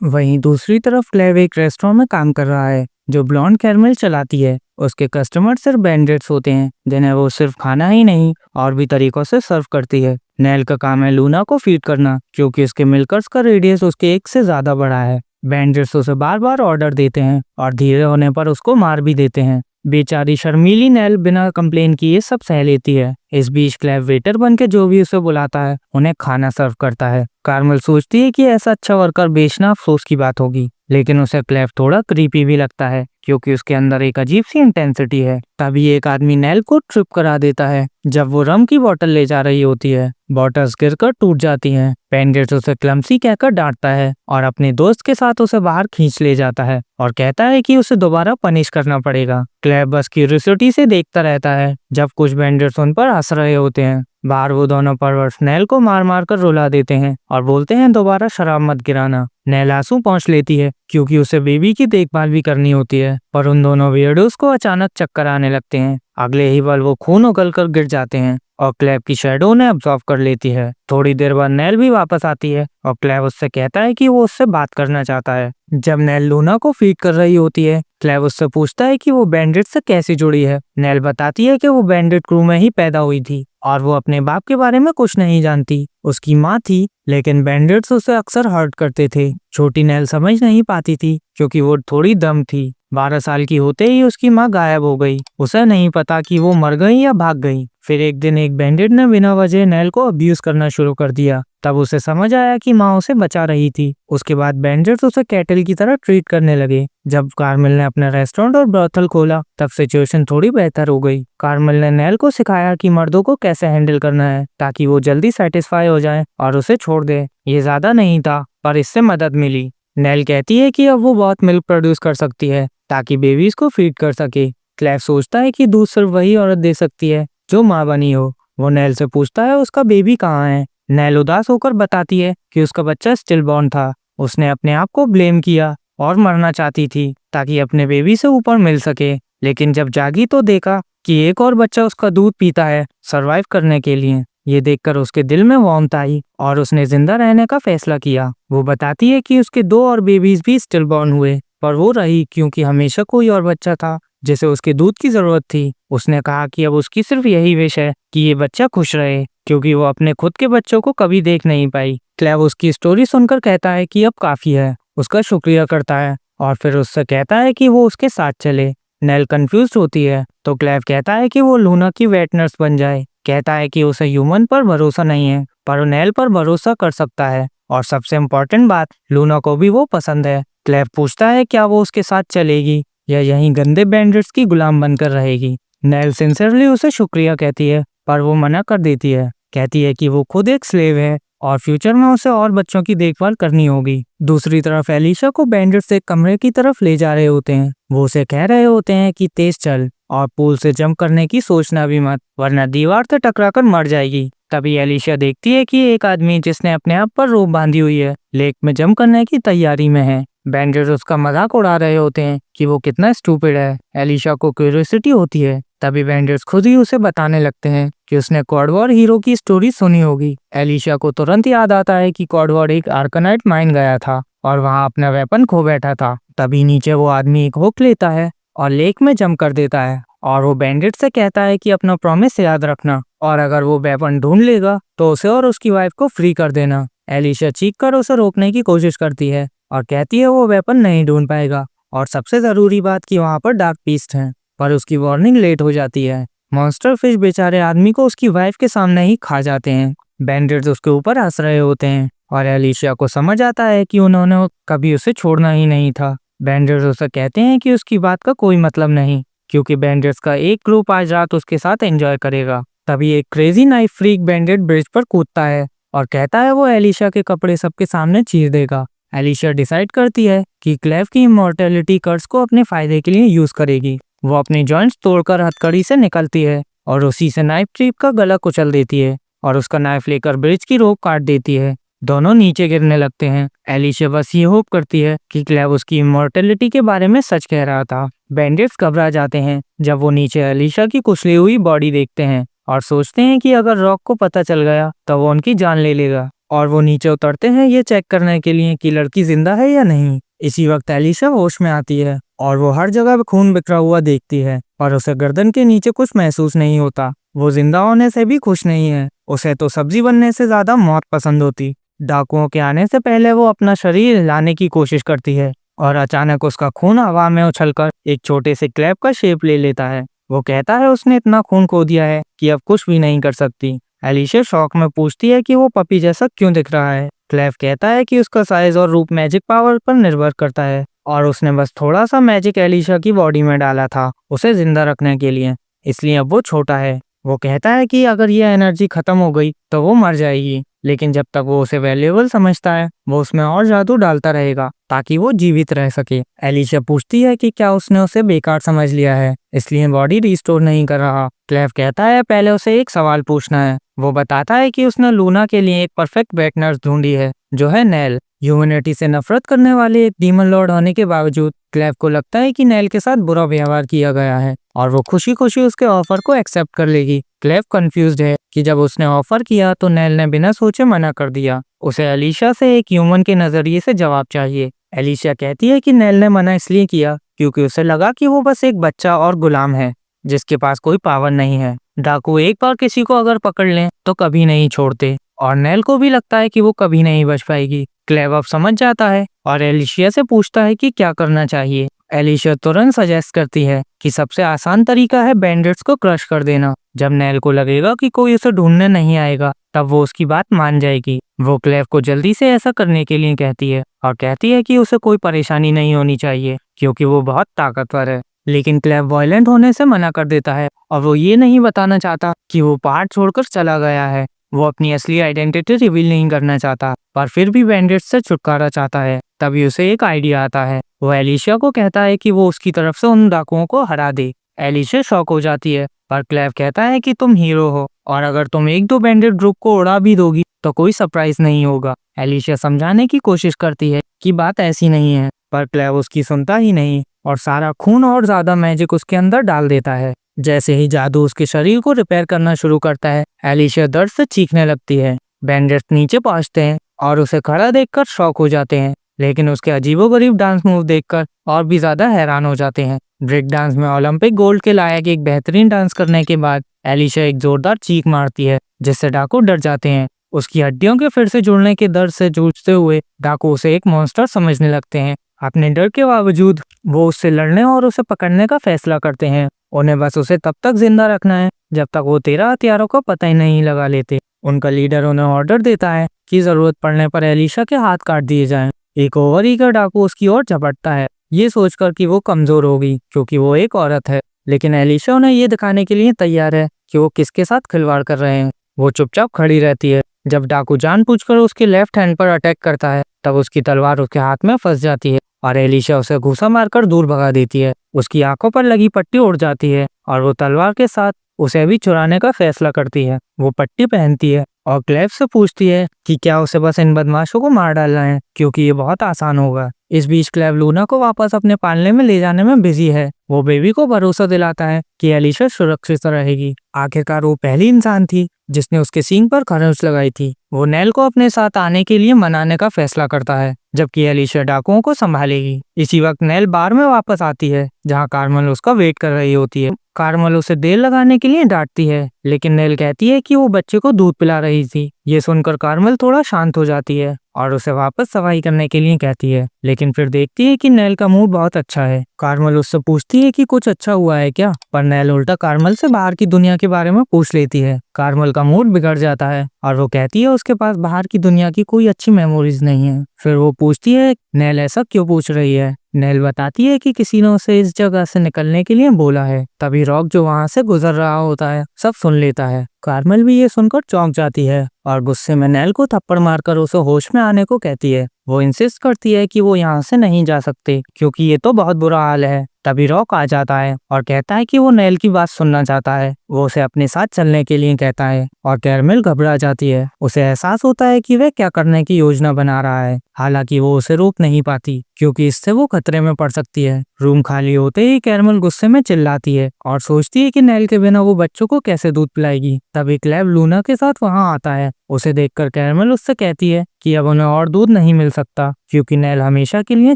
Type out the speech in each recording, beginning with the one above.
वहीं दूसरी तरफ क्लेव एक रेस्टोरेंट में काम कर रहा है जो ब्लॉन्ड कैरमल चलाती है। उसके कस्टमर सिर्फ बैंडिट्स होते हैं जिन्हें वो सिर्फ खाना ही नहीं और भी तरीकों से सर्व करती है। नेल का काम है लूना को फीड करना क्योंकि उसके मिलकर्स का रेडियस उसके एक से ज्यादा बड़ा है। बैंडिट्स उसे बार बार ऑर्डर देते हैं और धीरे होने पर उसको मार भी देते हैं। बेचारी शर्मीली नेल बिना कंप्लेन किए सब सह लेती है। इस बीच क्लेव वेटर बन के जो भी उसे बुलाता है उन्हें खाना सर्व करता है। कार्मेल सोचती है कि ऐसा अच्छा वर्कर बेचना अफसोस की बात होगी, लेकिन उसे क्लेव थोड़ा क्रीपी भी लगता है क्योंकि उसके अंदर एक अजीब सी इंटेंसिटी है। तभी एक आदमी नेल को ट्रिप करा देता है जब वो रम की बोतल ले जा रही होती है। बॉटल्स गिरकर टूट जाती हैं। बैंडिट्स उसे क्लमसी कहकर डांटता है और अपने दोस्त के साथ उसे बाहर खींच ले जाता है और कहता है कि उसे दोबारा पनिश करना पड़ेगा। क्लेव बस क्यूरियोसिटी से देखता रहता है जब कुछ बैंडिट्स उन पर हंस रहे होते हैं। बाहर वो दोनों परवर्स नेल को मार मार कर रुला देते हैं और बोलते हैं दोबारा शराब मत गिराना। नेल आंसू पहुंच लेती है क्योंकि उसे बेबी की देखभाल भी करनी होती है, पर उन दोनों वियर्डोस को अचानक चक्कर आने लगते हैं। अगले ही पल वो खून उगल कर गिर जाते हैं और क्लेव की शैडो उन्हें अब्सॉर्ब कर लेती है। थोड़ी देर बाद नेल भी वापस आती है और क्लेव उससे कहता है कि वो उससे बात करना चाहता है। जब नेल लूना को फीड कर रही होती है, क्लेव उससे पूछता है कि वो बैंडिट से कैसे जुड़ी है। नेल बताती है कि वो बैंडिट क्रू में ही पैदा हुई थी और वो अपने बाप के बारे में कुछ नहीं जानती। उसकी माँ थी, लेकिन बैंडिट्स उसे अक्सर हर्ट करते थे। छोटी नेल समझ नहीं पाती थी क्योंकि वो थोड़ी दम थी। 12 साल की होते ही उसकी माँ गायब हो गई। उसे नहीं पता कि वो मर गई या भाग गई। फिर एक दिन एक बैंडिट ने बिना वजह नेल को अब्यूज करना शुरू कर दिया। तब उसे समझ आया कि माँ उसे बचा रही थी। उसके बाद बैंडिट्स उसे कैटल की तरह ट्रीट करने लगे। जब कार्मेल ने अपना रेस्टोरेंट और ब्रोथल खोला तब सिचुएशन थोड़ी बेहतर हो गई। कार्मेल ने नेल को सिखाया कि मर्दों को कैसे हैंडल करना है ताकि वो जल्दी सेटिस्फाई हो जाए और उसे छोड़ दे। ये ज्यादा नहीं था, पर इससे मदद मिली। नेल कहती है कि अब वो बहुत मिल्क प्रोड्यूस कर सकती है ताकि बेबीज को फीड कर सके। क्लेव सोचता है कि दूध सिर्फ वही औरत दे सकती है जो माँ बनी हो। वो नेल से पूछता है उसका बेबी कहाँ है। नेल उदास होकर बताती है कि उसका बच्चा स्टिल बॉर्न था। उसने अपने आप को ब्लेम किया और मरना चाहती थी ताकि अपने बेबी से ऊपर मिल सके, लेकिन जब जागी तो देखा कि एक और बच्चा उसका दूध पीता है सरवाइव करने के लिए। ये देखकर उसके दिल में वार्मथ आई और उसने जिंदा रहने का फैसला किया। वो बताती है कि उसके 2 और बेबीज भी स्टिल बॉर्न हुए, पर वो रही क्योंकि हमेशा कोई और बच्चा था जिसे उसके दूध की जरूरत थी। उसने कहा कि अब उसकी सिर्फ यही विश है कि ये बच्चा खुश रहे क्योंकि वो अपने खुद के बच्चों को कभी देख नहीं पाई। क्लेव उसकी स्टोरी सुनकर कहता है कि अब काफी है, उसका शुक्रिया करता है और फिर उससे कहता है कि वो उसके साथ चले। नेल कंफ्यूज होती है तो क्लेव कहता है कि वो लूना की वेट नर्स बन जाए। कहता है कि उसे ह्यूमन पर भरोसा नहीं है, पर वो नेल पर भरोसा कर सकता है और सबसे इम्पोर्टेंट बात, लूना को भी वो पसंद है। क्लेव पूछता है क्या वो उसके साथ चलेगी या यहीं गंदे बैंडिट्स की गुलाम बनकर रहेगी। नेल सिंसियरली उसे शुक्रिया कहती है, पर वो मना कर देती है। कहती है कि वो खुद एक स्लेव है और फ्यूचर में उसे और बच्चों की देखभाल करनी होगी। दूसरी तरफ एलिशा को बैंडिट्स एक कमरे की तरफ ले जा रहे होते हैं। वो उसे कह रहे होते हैं कि तेज चल और पूल से जंप करने की सोचना भी मत, वरना दीवार से टकराकर मर जाएगी। तभी एलिशा देखती है कि एक आदमी जिसने अपने आप पर रोप बांधी हुई है लेक में जंप करने की तैयारी में है। बैंडिट्स उसका मजाक उड़ा रहे होते हैं कि वो कितना स्टूपिड है। एलिशा को क्यूरियोसिटी होती है। तभी बैंडिट्स खुद ही उसे बताने लगते हैं कि उसने कॉड वॉर हीरो की स्टोरी सुनी होगी। एलिशा को तुरंत याद आता है कि कॉड वॉर एक आर्कनाइट माइन गया था और वहां अपना वेपन खो बैठा था। तभी नीचे वो आदमी एक हुक लेता है और लेक में जंप कर देता है और वो बैंडिट से कहता है कि अपना प्रॉमिस याद रखना और अगर वो वेपन ढूंढ लेगा तो उसे और उसकी वाइफ को फ्री कर देना। एलिशा चीख कर उसे रोकने की कोशिश करती है और कहती है वो वेपन नहीं ढूंढ पाएगा और सबसे जरूरी बात कि वहाँ पर डार्क बीस्ट हैं, पर उसकी वार्निंग लेट हो जाती है। मॉन्स्टर फिश बेचारे आदमी को उसकी वाइफ के सामने ही खा जाते हैं। बैंडिट्स उसके ऊपर हंस रहे होते हैं और एलिशा को समझ आता है कि उन्होंने कभी उसे छोड़ना ही नहीं था। बैंडिट्स उसे कहते हैं कि उसकी बात का कोई मतलब नहीं क्योंकि बैंडिट्स का एक ग्रुप आज रात उसके साथ एंजॉय करेगा। तभी एक crazy knife freak bandit bridge पर कूदता है और कहता है वो एलिशा के कपड़े सबके सामने चीर देगा। एलिशा डिसाइड करती है कि क्लेव की इमॉर्टैलिटी कर्स को अपने फायदे के लिए यूज करेगी। वो अपनी जॉइंट्स तोड़कर हथकड़ी से निकलती है और उसी से नाइफ ट्रीप का गला कुचल देती है और उसका नाइफ लेकर ब्रिज की रोप काट देती है। दोनों नीचे गिरने लगते हैं। एलिशा बस ये होप करती है कि क्लेव उसकी इमॉर्टैलिटी के बारे में सच कह रहा था। बैंडिट्स घबरा जाते हैं जब वो नीचे एलिशा की कुचली हुई बॉडी देखते हैं और सोचते हैं कि अगर रॉक को पता चल गया तो वो उनकी जान ले लेगा और वो नीचे उतरते हैं ये चेक करने के लिए कि लड़की जिंदा है या नहीं। इसी वक्त एलिशा होश में आती है और वो हर जगह खून बिखरा हुआ देखती है और उसे गर्दन के नीचे कुछ महसूस नहीं होता। वो जिंदा होने से भी खुश नहीं है, उसे तो सब्जी बनने से ज्यादा मौत पसंद होती। डाकुओं के आने से पहले वो अपना शरीर हिलाने की कोशिश करती है और अचानक उसका खून हवा में उछलकर एक छोटे से क्लैप का शेप ले लेता है। वो कहता है उसने इतना खून खो दिया है कि अब कुछ भी नहीं कर सकती। एलिशा शौक में पूछती है कि वो पपी जैसा क्यों दिख रहा है। क्लेव कहता है कि उसका साइज और रूप मैजिक पावर पर निर्भर करता है और उसने बस थोड़ा सा मैजिक एलिशा की बॉडी में डाला था उसे जिंदा रखने के लिए, इसलिए अब वो छोटा है। वो कहता है कि अगर ये एनर्जी खत्म हो गई तो वो मर जाएगी, लेकिन जब तक वो उसे वैल्यूएबल समझता है वो उसमें और जादू डालता रहेगा ताकि वो जीवित रह सके। एलिशा पूछती है कि क्या उसने उसे बेकार समझ लिया है इसलिए बॉडी रिस्टोर नहीं कर रहा। क्लेव कहता है पहले उसे एक सवाल पूछना है। वो बताता है कि उसने लूना के लिए एक परफेक्ट वेट नर्स ढूंढी है जो है नेल। ह्यूमैनिटी से नफरत करने वाले एक डीमन लॉर्ड होने के बावजूद क्लेव को लगता है कि नेल के साथ बुरा व्यवहार किया गया है और वो खुशी खुशी उसके ऑफर को एक्सेप्ट कर लेगी। क्लेव कंफ्यूज्ड है कि जब उसने ऑफर किया तो नेल ने बिना सोचे मना कर दिया। उसे एलिशा से एक ह्यूमन के नजरिए से जवाब चाहिए। एलिशा कहती है कि नेल ने मना इसलिए किया क्योंकि उसे लगा कि वो बस एक बच्चा और गुलाम है जिसके पास कोई पावर नहीं है। डाकू एक बार किसी को अगर पकड़ लें तो कभी नहीं छोड़ते और नेल को भी लगता है कि वो कभी नहीं बच पाएगी। क्लेव अब समझ जाता है और एलिशिया से पूछता है कि क्या करना चाहिए। एलिशा तुरंत सजेस्ट करती है कि सबसे आसान तरीका है बैंडिट्स को क्रश कर देना। जब नेल को लगेगा कि कोई उसे ढूंढने नहीं आएगा तब वो उसकी बात मान जाएगी। वो क्लेव को जल्दी से ऐसा करने के लिए कहती है और कहती है कि उसे कोई परेशानी नहीं होनी चाहिए क्योंकि वो बहुत ताकतवर है। लेकिन क्लेव वायलेंट होने से मना कर देता है और वो ये नहीं बताना चाहता कि वो पहाड़ छोड़कर चला गया है। वो अपनी असली आइडेंटिटी रिवील नहीं करना चाहता पर फिर भी बैंडिट्स से छुटकारा चाहता है। तभी उसे एक आइडिया आता है। वो एलिशा को कहता है कि वो उसकी तरफ से उन डाकुओं को हरा दे। एलिशा शॉक हो जाती है पर क्लेव कहता है कि तुम हीरो हो और अगर तुम एक दो बैंडिट ग्रुप को उड़ा भी दोगी तो कोई सरप्राइज नहीं होगा। एलिशा समझाने की कोशिश करती है कि बात ऐसी नहीं है पर क्लेव उसकी सुनता ही नहीं और सारा खून और ज्यादा मैजिक उसके अंदर डाल देता है। जैसे ही जादू उसके शरीर को रिपेयर करना शुरू करता है एलिशा दर्द से चीखने लगती है। बैंडिट्स नीचे पहुंचते हैं और उसे खड़ा देखकर शॉक हो जाते हैं, लेकिन उसके अजीबोगरीब डांस मूव देखकर और भी ज्यादा हैरान हो जाते हैं। ब्रेक डांस में ओलंपिक गोल्ड के लायक एक बेहतरीन डांस करने के बाद एलिशा एक जोरदार चीख मारती है जिससे डाकू डर जाते हैं। उसकी हड्डियों के फिर से जुड़ने के दर्द से जूझते हुए डाकू उसे एक मॉन्स्टर समझने लगते हैं। अपने डर के बावजूद वो उससे लड़ने और उसे पकड़ने का फैसला करते हैं। उन्हें बस उसे तब तक जिंदा रखना है जब तक वो 13 हथियारों का पता ही नहीं लगा लेते। उनका लीडर उन्हें ऑर्डर देता है कि जरूरत पड़ने पर एलिशा के हाथ काट दिए जाएं। एक ओवर ईगर डाकू उसकी ओर झपटता है ये सोचकर कि वो कमजोर होगी क्योंकि वो एक औरत है, लेकिन एलिशा उन्हें ये दिखाने के लिए तैयार है कि वो किसके साथ खिलवाड़ कर रहे हैं। वो चुपचाप खड़ी रहती है। जब डाकू जानबूझकर उसके लेफ्ट हैंड पर अटैक करता है तब उसकी तलवार उसके हाथ में फंस जाती है और एलिशा उसे घूसा मारकर दूर भगा देती है। उसकी आंखों पर लगी पट्टी उड़ जाती है और वो तलवार के साथ उसे भी चुराने का फैसला करती है। वो पट्टी पहनती है और क्लेव से पूछती है कि क्या उसे बस इन बदमाशों को मार डालना है क्योंकि ये बहुत आसान होगा। इस बीच क्लेव लूना को वापस अपने पालने में ले जाने में बिजी है। वो बेबी को भरोसा दिलाता है कि एलिशा सुरक्षित रहेगी। आखिरकार वो पहली इंसान थी जिसने उसके सींग पर खरोंच लगाई थी। वो नेल को अपने साथ आने के लिए मनाने का फैसला करता है जबकि एलिशा डाकुओं को संभालेगी। इसी वक्त नेल बार में वापस आती है जहाँ कार्मल उसका वेट कर रही होती है। कार्मल उसे देर लगाने के लिए डांटती है लेकिन नेल कहती है कि वो बच्चे को दूध पिला रही थी। ये सुनकर कार्मल थोड़ा शांत हो जाती है और उसे वापस सफाई करने के लिए कहती है, लेकिन फिर देखती है कि नेल का मूड बहुत अच्छा है। कार्मल उससे पूछती है कि कुछ अच्छा हुआ है क्या, पर नेल उल्टा कार्मल से बाहर की दुनिया के बारे में पूछ लेती है। कार्मल का मूड बिगड़ जाता है और वो कहती है उसके पास बाहर की दुनिया की कोई अच्छी मेमोरीज नहीं है। फिर वो पूछती है नेल ऐसा क्यों पूछ रही है। नेल बताती है कि किसी ने उसे इस जगह से निकलने के लिए बोला है। तभी रॉक जो वहाँ से गुजर रहा होता है सब सुन लेता है। कार्मल भी ये सुनकर चौंक जाती है और गुस्से में नेल को थप्पड़ मारकर उसे होश में आने को कहती है। वो इंसिस्ट करती है कि वो यहाँ से नहीं जा सकते क्योंकि ये तो बहुत बुरा हाल है। तभी रॉक आ जाता है और कहता है कि वो नेल की बात सुनना चाहता है। वो उसे अपने साथ चलने के लिए कहता है और कैरमेल घबरा जाती है। उसे एहसास होता है कि वह क्या करने की योजना बना रहा है, हालांकि वो उसे रोक नहीं पाती क्योंकि इससे वो खतरे में पड़ सकती है। रूम खाली होते ही कैरमेल गुस्से में चिल्लाती है और सोचती है कि नेल के बिना वो बच्चों को कैसे दूध पिलाएगी। तभी क्लेव लूना के साथ वहां आता है। उसे देखकर कैरमेल उससे कहती है कि अब उन्हें और दूध नहीं मिल सकता क्योंकि नेल हमेशा के लिए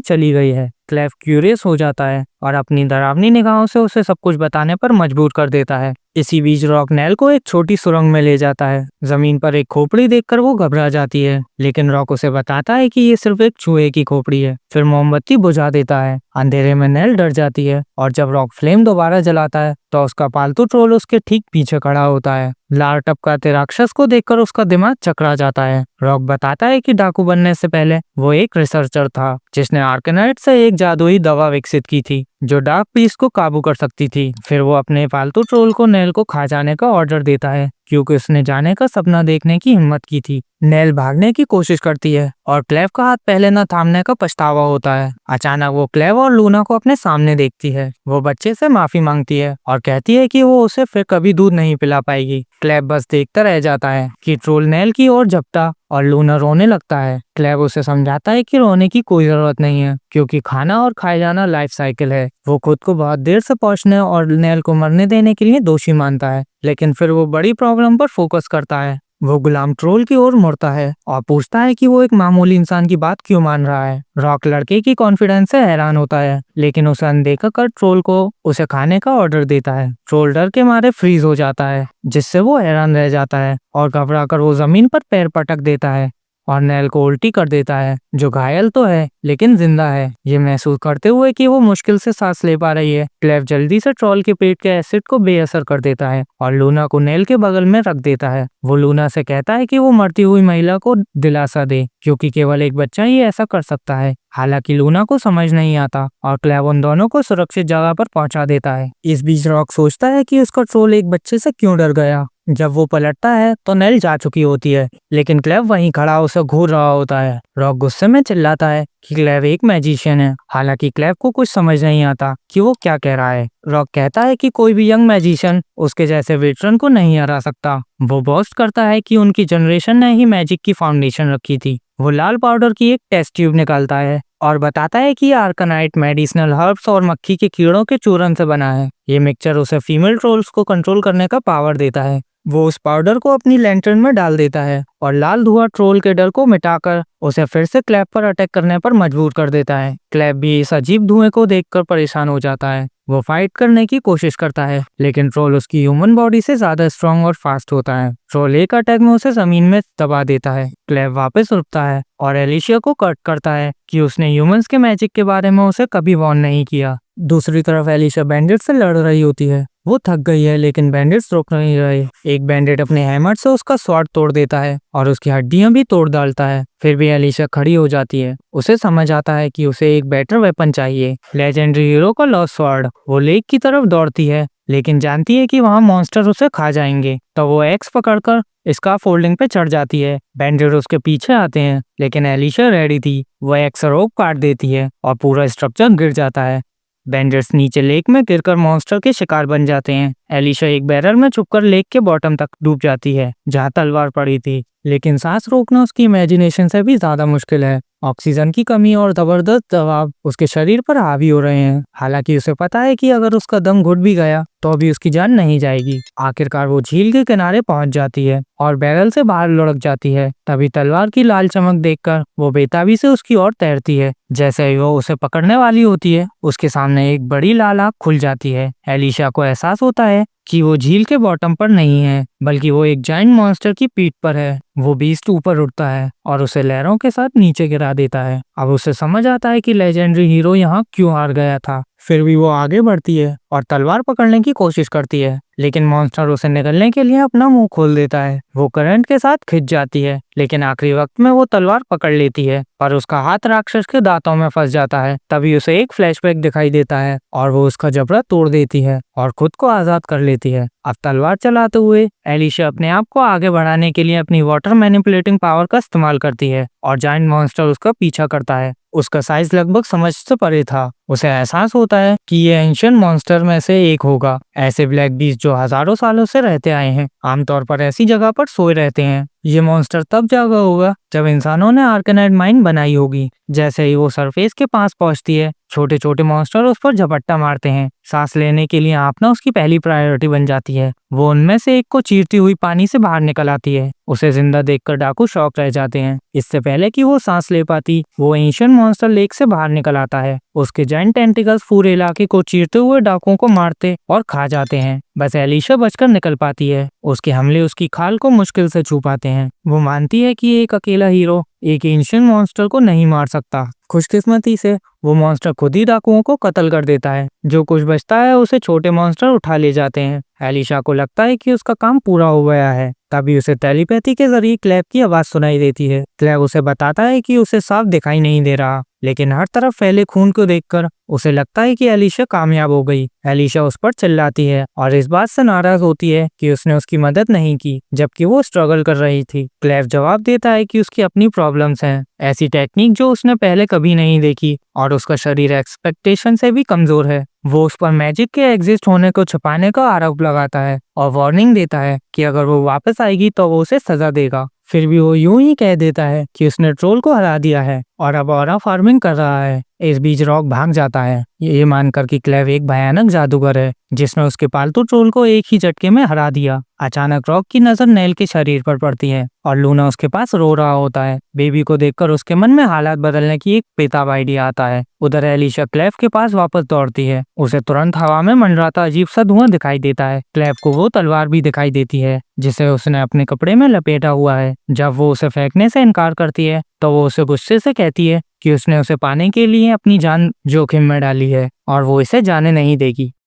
चली गई है। क्लेव क्यूरियस हो जाता है और अपनी डरावनी निगाहों से उसे सब कुछ बताने पर मजबूर कर देता है। इसी बीच रॉक नेल को एक छोटी सुरंग में ले जाता है। जमीन पर एक खोपड़ी देखकर वो घबरा जाती है, लेकिन रॉक उसे बताता है कि ये सिर्फ एक चूहे की खोपड़ी है। फिर मोमबत्ती बुझा देता है। अंधेरे में नेल डर जाती है और जब रॉक फ्लेम दोबारा जलाता है तो उसका पालतू ट्रोल उसके ठीक पीछे खड़ा होता है। लार टपकाते राक्षस को देखकर उसका दिमाग चकरा जाता है। रॉक बताता है कि डाकू बनने से पहले वो एक रिसर्चर था जिसने आर्केनाइट से एक जादुई दवा विकसित की थी जो डार्क बीस्ट को काबू कर सकती थी। फिर वो अपने पालतू ट्रोल को नेल को खा जाने का ऑर्डर देता है क्योंकि उसने जाने का सपना देखने की हिम्मत की थी। नेल भागने की कोशिश करती है और क्लेव का हाथ पहले न थामने का पछतावा होता है। अचानक वो क्लेव और लूना को अपने सामने देखती है। वो बच्चे से माफी मांगती है और कहती है कि वो उसे फिर कभी दूध नहीं पिला पाएगी। क्लेव बस देखता रह जाता है कि ट्रोल नेल की ओर झपटा और लूना रोने लगता है। क्लेव उसे समझाता है कि रोने की कोई जरूरत नहीं है क्योंकि खाना और खाए जाना लाइफ साइकिल है। वो खुद को बहुत देर से पहुंचने और नेल को मरने देने के लिए दोषी मानता है, लेकिन फिर वो बड़ी प्रॉब्लम पर फोकस करता है। वो गुलाम ट्रोल की ओर मुड़ता है और पूछता है कि वो एक मामूली इंसान की बात क्यों मान रहा है। रॉक लड़के की कॉन्फिडेंस से हैरान होता है, लेकिन उसे अनदेखा कर ट्रोल को उसे खाने का ऑर्डर देता है। ट्रोल डर के मारे फ्रीज हो जाता है, जिससे वो हैरान रह जाता है और घबरा कर वो जमीन पर पैर पटक देता है और नेल को उल्टी कर देता है, जो घायल तो है लेकिन जिंदा है। ये महसूस करते हुए कि वो मुश्किल से सांस ले पा रही है, क्लेव जल्दी से ट्रोल के पेट के एसिड को बेअसर कर देता है और लूना को नेल के बगल में रख देता है। वो लूना से कहता है कि वो मरती हुई महिला को दिलासा दे क्योंकि केवल एक बच्चा ही ऐसा कर सकता है। हालांकि लूना को समझ नहीं आता और क्लेव उन दोनों को सुरक्षित जगह पर पहुंचा देता है। इस बीच रॉक सोचता है कि उसका ट्रोल एक बच्चे से क्यों डर गया। जब वो पलटता है तो नेल जा चुकी होती है, लेकिन क्लेव वहीं खड़ा उसे घूर रहा होता है। रॉक गुस्से में चिल्लाता है कि क्लेव एक मैजिशियन है, हालांकि क्लेव को कुछ समझ नहीं आता कि वो क्या कह रहा है। रॉक कहता है कि कोई भी यंग मैजिशियन उसके जैसे वेटरन को नहीं हरा सकता। वो बोस्ट करता है कि उनकी जनरेशन ने ही मैजिक की फाउंडेशन रखी थी। वो लाल पाउडर की एक टेस्ट ट्यूब निकालता है और बताता है कि आर्कानाइट मेडिसिनल हर्ब्स और मक्खी के कीड़ों के चूरन से बना है। ये मिक्सचर उसे फीमेल ट्रोल्स को कंट्रोल करने का पावर देता है। वो उस पाउडर को अपनी लैंटर्न में डाल देता है और लाल धुआं ट्रोल के डर को मिटाकर उसे फिर से क्लेव पर अटैक करने पर मजबूर कर देता है। क्लेव भी इस अजीब धुएं को देखकर परेशान हो जाता है। वो फाइट करने की कोशिश करता है, लेकिन ट्रोल उसकी ह्यूमन बॉडी से ज्यादा स्ट्रांग और फास्ट होता है। ट्रोल एक अटैक में उसे जमीन में दबा देता है। क्लेव वापस उठता है और एलिशिया को कट करता है कि उसने ह्यूमंस के मैजिक के बारे में उसे कभी वार्न नहीं किया। दूसरी तरफ एलिशिया बैंडिट से लड़ रही होती है। वो थक गई है, लेकिन बैंडिट्स रोक नहीं रहे। एक बैंडिट अपने हैमर से उसका स्वॉर्ड तोड़ देता है और उसकी हड्डियां भी तोड़ डालता है। फिर भी एलिशिया खड़ी हो जाती है। उसे समझ आता है कि उसे एक बेटर वेपन चाहिए, लेजेंडरी हीरो का लॉस्ट स्वॉर्ड। वो लेक की तरफ दौड़ती है, लेकिन जानती है कि वहाँ मॉन्स्टर उसे खा जाएंगे, तो वो एक्स पकड़कर इसका फोल्डिंग पे चढ़ जाती है। बैंडिट उसके पीछे आते हैं, लेकिन एलिशिया रेडी थी। वो एक रोप काट देती है और पूरा स्ट्रक्चर गिर जाता है। बैंडिट्स नीचे लेक में गिरकर मॉन्स्टर के शिकार बन जाते हैं। एलिशिया एक बैरल में छुपकर लेक के बॉटम तक डूब जाती है, जहाँ तलवार पड़ी थी, लेकिन सांस रोकना उसकी इमेजिनेशन से भी ज्यादा मुश्किल है। ऑक्सीजन की कमी और जबरदस्त दबाव उसके शरीर पर हावी हो रहे हैं। हालांकि उसे पता है कि अगर उसका दम घुट भी गया तो भी उसकी जान नहीं जाएगी। आखिरकार वो झील के किनारे पहुंच जाती है और बैरल से बाहर लुढ़क जाती है। तभी तलवार की लाल चमक देखकर वो बेताबी से उसकी ओर तैरती है। जैसे ही वो उसे पकड़ने वाली होती है, उसके सामने एक बड़ी लाल आंख खुल जाती है। एलिशिया को एहसास होता है कि वो झील के बॉटम पर नहीं है, बल्कि वो एक जायंट मॉन्स्टर की पीठ पर है। वो बीस्ट ऊपर उठता है और उसे लहरों के साथ नीचे गिरा देता है। अब उसे समझ आता है कि लेजेंडरी हीरो यहाँ क्यों हार गया था। फिर भी वो आगे बढ़ती है और तलवार पकड़ने की कोशिश करती है, लेकिन मॉन्स्टर उसे निगलने के लिए अपना मुंह खोल देता है। वो करंट के साथ खिंच जाती है, लेकिन आखिरी वक्त में वो तलवार पकड़ लेती है, पर उसका हाथ राक्षस के दांतों में फंस जाता है। तभी उसे एक फ्लैशबैक दिखाई देता है और वो उसका जबड़ा तोड़ देती है और खुद को आजाद कर लेती है। अब तलवार चलाते हुए एलिशा अपने आप को आगे बढ़ाने के लिए अपनी वाटर मैनिपुलेटिंग पावर का इस्तेमाल करती है और जायंट मॉन्स्टर उसका पीछा करता है। उसका साइज लगभग समझ से परे था। उसे एहसास होता है कि ये एंशिएंट मॉन्स्टर में से एक होगा। ऐसे ब्लैक बीस्ट जो हजारों सालों से रहते आए हैं, आमतौर पर ऐसी जगह पर सोए रहते हैं। ये मॉन्स्टर तब जागा होगा जब इंसानों ने आर्केनाइड माइन बनाई होगी। जैसे ही वो सरफेस के पास पहुंचती है, छोटे छोटे मॉन्स्टर उस पर झपट्टा मारते हैं। सांस लेने के लिए हाँफना उसकी पहली प्रायोरिटी बन जाती है। वो उनमें से एक को चीरती हुई पानी से बाहर निकल आती है। उसे जिंदा देखकर डाकू शॉक रह जाते हैं। इससे पहले कि वो सांस ले पाती, वो एंशिएंट मॉन्स्टर लेक से बाहर निकल आता है। उसके जायंट टेंटिकल्स पूरे इलाके को चीरते हुए डाकुओं को मारते और खा जाते हैं। बस एलिशा बचकर निकल पाती है। उसके हमले उसकी खाल को मुश्किल से छू पाते हैं। वो मानती है कि एक अकेला हीरो एक एंशिएंट मॉन्स्टर को नहीं मार सकता। खुशकिस्मती से वो मॉन्स्टर खुद ही डाकुओं को कत्ल कर देता है। जो कुछ बचता है उसे छोटे मॉन्स्टर उठा ले जाते हैं। एलिशा को लगता है कि उसका काम पूरा हो गया है। तभी उसे टेलीपैथी के जरिए क्लैब की आवाज सुनाई देती है। क्लैब उसे बताता है कि उसे साफ दिखाई नहीं दे रहा, लेकिन हर तरफ फैले खून को देखकर उसे लगता है कि एलिशा कामयाब हो गई। एलिशा उस पर चिल्लाती है और इस बात से नाराज होती है कि उसने उसकी मदद नहीं की जबकि वो स्ट्रगल कर रही थी। क्लेव जवाब देता है कि उसकी अपनी प्रॉब्लम्स हैं, ऐसी टेक्निक जो उसने पहले कभी नहीं देखी, और उसका शरीर एक्सपेक्टेशन से भी कमजोर है। वो उस पर मैजिक के एग्जिस्ट होने को छुपाने का आरोप लगाता है और वार्निंग देता है कि अगर वो वापस आएगी तो वो उसे सजा देगा। फिर भी वो यूं ही कह देता है कि उसने ट्रोल को हरा दिया है और अब ऑरा फार्मिंग कर रहा है। इस बीच रॉक भाग जाता है, ये मानकर कि क्लेव एक भयानक जादूगर है जिसने उसके पालतू ट्रोल को एक ही झटके में हरा दिया। अचानक रॉक की नजर नेल के शरीर पर पड़ती है और लूना उसके पास रो रहा होता है। बेबी को देखकर उसके मन में हालात बदलने की एक बेताब आइडिया आता है। उधर एलिशा क्लेव के पास वापस दौड़ती है। उसे तुरंत हवा में मंडराता अजीब सा धुआं दिखाई देता है। क्लेव को वो तलवार भी दिखाई देती है जिसे उसने अपने कपड़े में लपेटा हुआ है। जब वो उसे फेंकने से इनकार करती है तो वो उसे गुस्से से कहती है कि उसने उसे पाने के लिए अपनी जान जोखिम में डाली है और वो इसे जाने नहीं देगी।